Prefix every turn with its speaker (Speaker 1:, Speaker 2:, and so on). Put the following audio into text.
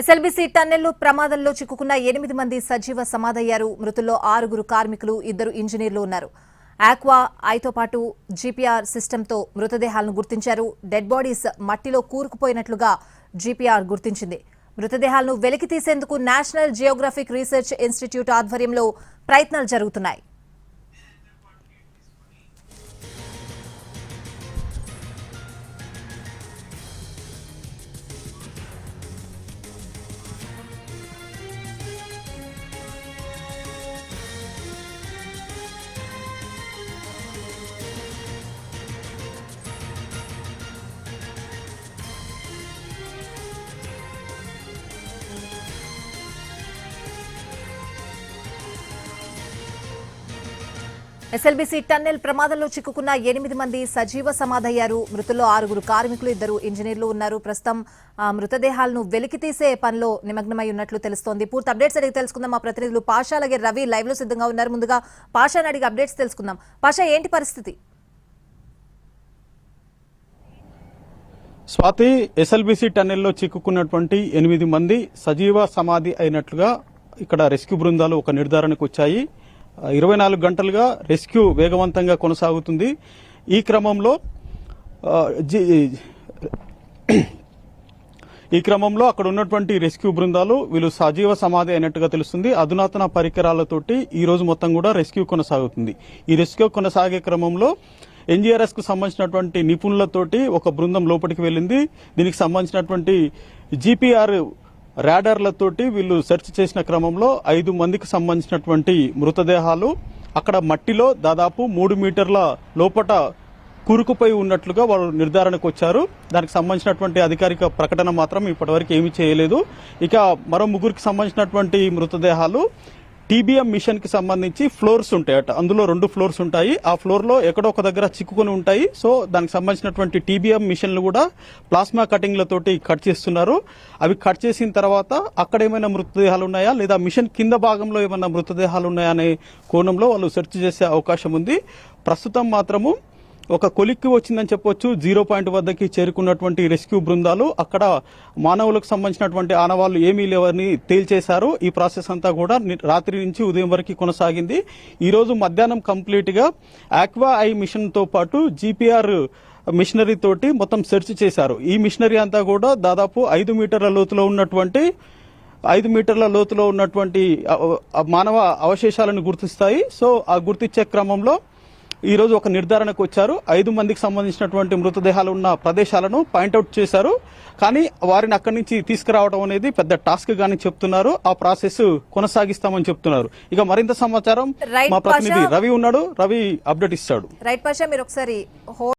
Speaker 1: SLBC టన్నెల్లో ప్రమాదంలో చిక్కుకున్న 8 మంది సజీవ సమాధయ్యారు. మృతుల్లో 6 కార్మికులు, 2 ఇంజనీర్లు ఉన్నారు. ఆక్వా ఐతో పాటు జీపీఆర్ సిస్టంతో మృతదేహాలను గుర్తించారు. డెడ్ బాడీస్ మట్టిలో కూరుకుపోయినట్లుగా జీపీఆర్ గుర్తించింది. మృతదేహాలను వెలికి తీసేందుకు నేషనల్ జియోగ్రఫిక్ రీసెర్చ్ ఇన్స్టిట్యూట్ ఆధ్వర్యంలో ప్రయత్నాలు జరుగుతున్నాయి. ఎస్ఎల్బీసీ టన్నెల్ ప్రమాదంలో చిక్కుకున్న 8 మంది సజీవ సమాధయ్యారు. మృతుల్లో 6 కార్మికులు, 2 ఇంజనీర్లు ఉన్నారు. ప్రస్తుతం మృతదేహాలను వెలికి తీసే పనిలో నిమగ్నమై ఉన్నట్లు తెలుస్తోంది. పూర్తి అప్డేట్స్ అడిగి తెలుసుకుందాం. మా ప్రతినిధులు పాషా అలాగే రవి లైవ్ లో సిద్ధంగా ఉన్నారు. ముందుగా పాషాని అడిగి అప్డేట్స్ తెలుసుకుందాం. పాషా, ఏంటి పరిస్థితి?
Speaker 2: స్వాతి, ఎస్ఎల్బీసీ టన్నెల్లో చిక్కుకున్నటువంటి 8 మంది సజీవ సమాధి అయినట్లుగా ఇక్కడ రెస్క్యూ బృందాలు ఒక నిర్ధారణకు వచ్చాయి. 24 గంటలుగా రెస్క్యూ వేగవంతంగా కొనసాగుతుంది. ఈ క్రమంలో అక్కడ ఉన్నటువంటి రెస్క్యూ బృందాలు వీళ్ళు సజీవ సమాధి అయినట్టుగా తెలుస్తుంది. అధునాతన పరికరాలతోటి ఈ రోజు మొత్తం కూడా రెస్క్యూ కొనసాగుతుంది. ఈ రెస్క్యూ కొనసాగే క్రమంలో ఎన్జీఆర్ఎస్ కు సంబంధించినటువంటి నిపుణులతోటి ఒక బృందం లోపలికి వెళ్ళింది. దీనికి సంబంధించినటువంటి జీపీఆర్ రాడార్లతోటి వీళ్ళు సెర్చ్ చేసిన క్రమంలో 5 మందికి సంబంధించినటువంటి మృతదేహాలు అక్కడ మట్టిలో దాదాపు 3 మీటర్ల లోపట కూరుకుపోయి ఉన్నట్లుగా వాళ్ళు నిర్ధారణకు వచ్చారు. దానికి సంబంధించినటువంటి అధికారిక ప్రకటన మాత్రం ఇప్పటివరకు ఏమీ చేయలేదు. ఇక మరో 3కి సంబంధించినటువంటి మృతదేహాలు టీబీఎం మిషన్ కి సంబంధించి ఫ్లోర్స్ ఉంటాయట. అందులో 2 ఫ్లోర్స్ ఉంటాయి. ఆ ఫ్లోర్ లో ఎక్కడో ఒక దగ్గర చిక్కుకొని ఉంటాయి. సో దానికి సంబంధించినటువంటి టీబీఎం మిషన్లు కూడా ప్లాస్మా కటింగ్లతోటి కట్ చేస్తున్నారు. అవి కట్ చేసిన తర్వాత అక్కడ ఏమైనా మృతదేహాలు ఉన్నాయా లేదా మిషన్ కింద భాగంలో ఏమైనా మృతదేహాలు ఉన్నాయా అనే కోణంలో వాళ్ళు సెర్చ్ చేసే అవకాశం ఉంది. ప్రస్తుతం మాత్రము ఒక కొలిక్కి వచ్చిందని చెప్పొచ్చు. 0 పాయింట్ వద్దకి చేరుకున్నటువంటి రెస్క్యూ బృందాలు అక్కడ మానవులకు సంబంధించినటువంటి ఆనవాళ్లు ఏమీ లేవని తేల్చేశారు. ఈ ప్రాసెస్ అంతా కూడా రాత్రి నుంచి ఉదయం వరకు కొనసాగింది. ఈ రోజు మధ్యాహ్నం కంప్లీట్ గా ఆక్వా ఐ మిషన్ తో పాటు జీపీఆర్ మిషనరీ తోటి మొత్తం సెర్చ్ చేశారు. ఈ మిషనరీ అంతా కూడా దాదాపు 5 మీటర్ల లోతులో ఉన్నటువంటి మానవ అవశేషాలను గుర్తిస్తాయి. సో ఆ గుర్తించే క్రమంలో ఈ రోజు ఒక నిర్ధారణకు వచ్చారు. 5 మందికి సంబంధించినటువంటి మృతదేహాలు ఉన్న ప్రదేశాలను పాయింట్అవుట్ చేశారు. కానీ వారిని అక్కడి నుంచి తీసుకురావడం అనేది పెద్ద టాస్క్ గాని చెప్తున్నారు. ఆ ప్రాసెస్ కొనసాగిస్తామని చెప్తున్నారు. ఇక మరింత సమాచారం మా ప్రతినిధి రవి ఉన్నాడు. రవి అప్డేట్ ఇస్తాడు.
Speaker 1: రైట్ పాషా, మీరు ఒకసారి